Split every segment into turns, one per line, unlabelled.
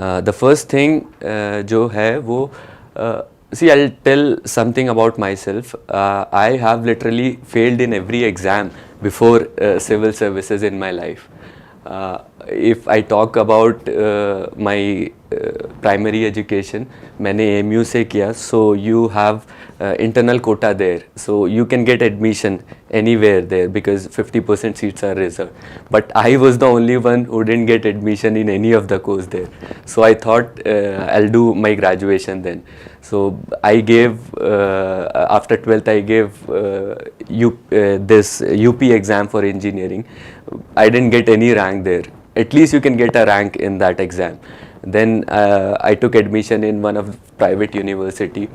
The first thing जो है वो see, I'll tell something about myself. I have literally failed in every exam before civil services in my life. If I talk about my primary education, मैंने AMU से किया, so you have internal quota there, so you can get admission anywhere there because 50% seats are reserved. But I was the only one who didn't get admission in any of the course there. So I thought I'll do my graduation then. So I gave after 12th I gave this UP exam for engineering. I didn't get any rank there. At least you can get a rank in that exam. Then I took admission in one of private university.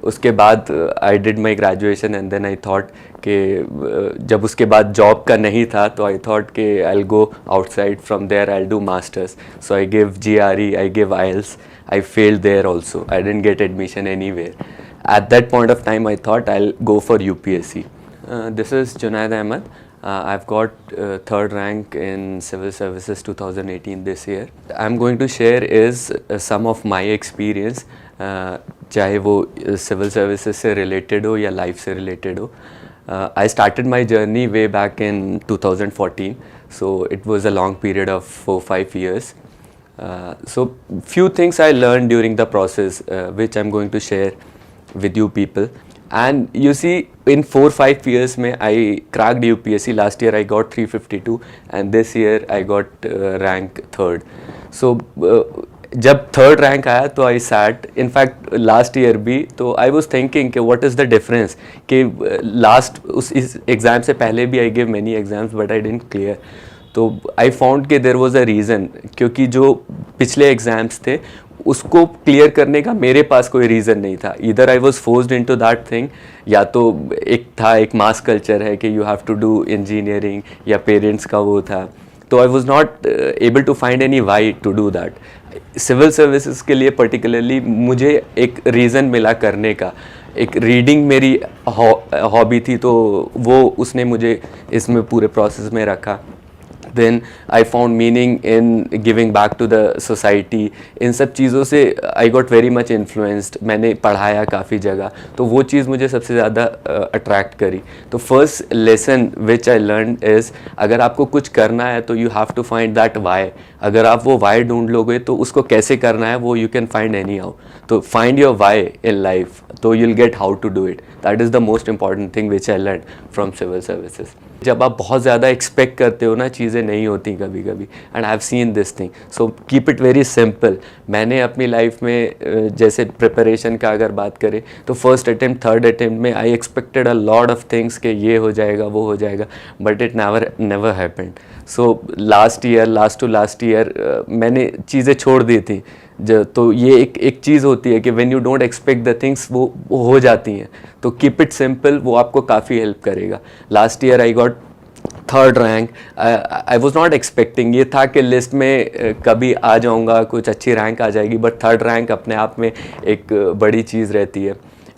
उसके बाद I did my graduation and then I thought कि जब उसके बाद job का नहीं था तो आई थॉट कि I will go outside from there I will do masters. So I give GRE, I give IELTS. I failed there also. I didn't get admission anywhere. At that point of time, I thought I'll go for UPSC. This is Junaid Ahmed. I've got third rank in Civil Services 2018 this year. I'm going to share is some of my experience, चाहे वो Civil Services से related हो या life से related हो. I started my journey way back in 2014. So it was a long period of 4-5 years. So few things I learned during the process which I'm going to share with you people. And you see, in 4-5 years में I cracked UPSC. Last year I got 352 and this year I got rank third. So जब third rank आया तो I sat, in fact last year भी, तो I was thinking कि what is the difference कि last इस exam से पहले भी I give many exams but I didn't clear. तो आई फाउंड कि देयर वाज अ रीज़न, क्योंकि जो पिछले एग्ज़ाम्स थे उसको क्लियर करने का मेरे पास कोई रीज़न नहीं था. इधर I was forced into that thing, या तो एक मास कल्चर है कि you have to do engineering, या पेरेंट्स का वो था. तो I was not able to find any why to do that. Civil services के लिए पर्टिकुलरली मुझे एक रीज़न मिला करने का. एक रीडिंग मेरी हॉबी थी, तो वो उसने मुझे इसमें पूरे प्रोसेस में रखा. Then I found meaning in giving back to the society. इन सब चीज़ों से I got very much influenced. मैंने पढ़ाया काफ़ी जगह, तो वो चीज़ मुझे सबसे ज़्यादा अट्रैक्ट करी. तो first lesson which I learn is, अगर आपको कुछ करना है तो you have to find that why. अगर आप वो वाई ढूंढ लोगे तो उसको कैसे करना है वो you can find anyhow. तो find your why in life, तो you will get how to do it. That is the most important thing which I learn from civil services. जब आप बहुत ज़्यादा एक्सपेक्ट करते हो ना, चीज़ें नहीं होती कभी कभी, and I have seen this thing. So keep it very simple. मैंने अपनी लाइफ में जैसे प्रिपरेशन का अगर बात करें तो फर्स्ट अटेम्प्ट थर्ड अटेम्प्ट में I expected a lot of things कि ये हो जाएगा वो हो जाएगा, but it never happened. So last year मैंने चीज़ें छोड़ दी थी. तो ये एक चीज़ होती है कि when you don't expect the things वो हो जाती हैं. तो कीप इट सिंपल, वो आपको काफ़ी हेल्प करेगा. Last year I got third rank. I was not expecting, ये था कि लिस्ट में कभी आ जाऊंगा, कुछ अच्छी रैंक आ जाएगी, बट थर्ड रैंक अपने आप में एक बड़ी चीज़ रहती है.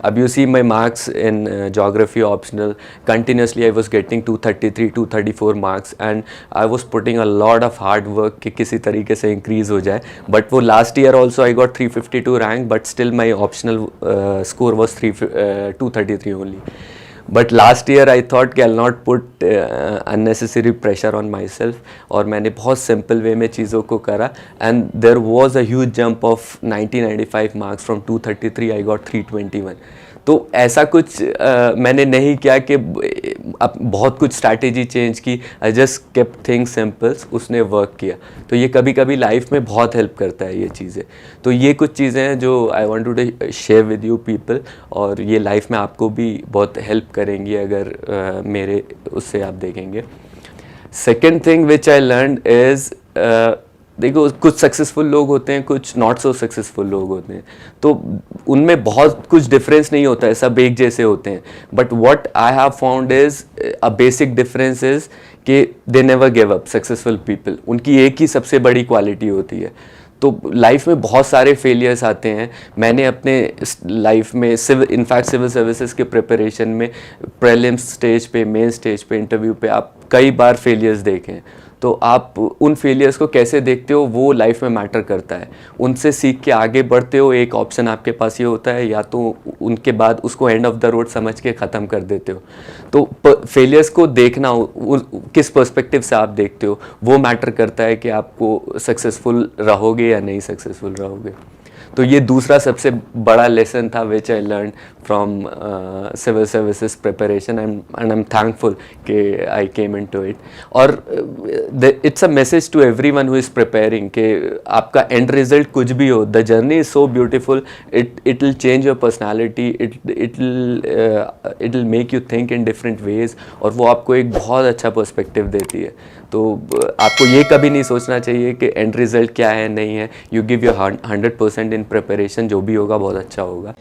अब you see my marks in geography optional, continuously I was getting 233, 234 marks and I was putting a lot of hard work कि किसी तरीके से increase हो जाए. But वो last year also I got 352 rank, but still my optional score was 233 only. But last year I thought कि I not put unnecessary pressure on myself, और मैंने बहुत सिंपल वे में चीज़ों को करा. And there was a huge jump of 90-95 marks from 233 I got 321. तो ऐसा कुछ मैंने नहीं किया कि अब बहुत कुछ स्ट्रैटेजी चेंज की. I just kept things symbols, उसने वर्क किया. तो ये कभी कभी लाइफ में बहुत हेल्प करता है ये चीज़ें. तो ये कुछ चीज़ें हैं जो I want to share with you people, और ये लाइफ में आपको भी बहुत हेल्प करेंगी अगर मेरे उससे आप देखेंगे. Second thing which I learn is, देखो कुछ सक्सेसफुल लोग होते हैं, कुछ नॉट सो सक्सेसफुल लोग होते हैं, तो उनमें बहुत कुछ डिफरेंस नहीं होता है, सब एक जैसे होते हैं. But what I have found is a basic difference is कि they never give up. Successful people, उनकी एक ही सबसे बड़ी क्वालिटी होती है. तो लाइफ में बहुत सारे फेलियर्स आते हैं. मैंने अपने लाइफ में इनफैक्ट सिविल सर्विसेज के प्रिपरेशन में प्रीलिम्स स्टेज पे, मेन स्टेज पे, इंटरव्यू पे आप कई बार फेलियर्स देखे हैं. तो आप उन फेलियर्स को कैसे देखते हो वो लाइफ में मैटर करता है। उनसे सीख के आगे बढ़ते हो, एक ऑप्शन आपके पास ये होता है, या तो उनके बाद उसको एंड ऑफ द रोड समझ के ख़त्म कर देते हो। तो फेलियर्स को देखना, किस पर्सपेक्टिव से आप देखते हो वो मैटर करता है कि आपको सक्सेसफुल रहोगे या नहीं सक्सेसफुल रहोगे। तो ये दूसरा सबसे बड़ा लेसन था which I learn from civil services preparation, and I am thankful कि आई केम इनटू इट। और it's a message to everyone who is preparing कि आपका एंड रिजल्ट कुछ भी हो, the journey is so beautiful, it will change your personality, it will make you think in different ways, और वो आपको एक बहुत अच्छा पर्सपेक्टिव देती है। तो आपको ये कभी नहीं सोचना चाहिए कि एंड रिजल्ट क्या है नहीं है। You give your 100% in preparation, जो भी होगा बहुत अच्छा होगा।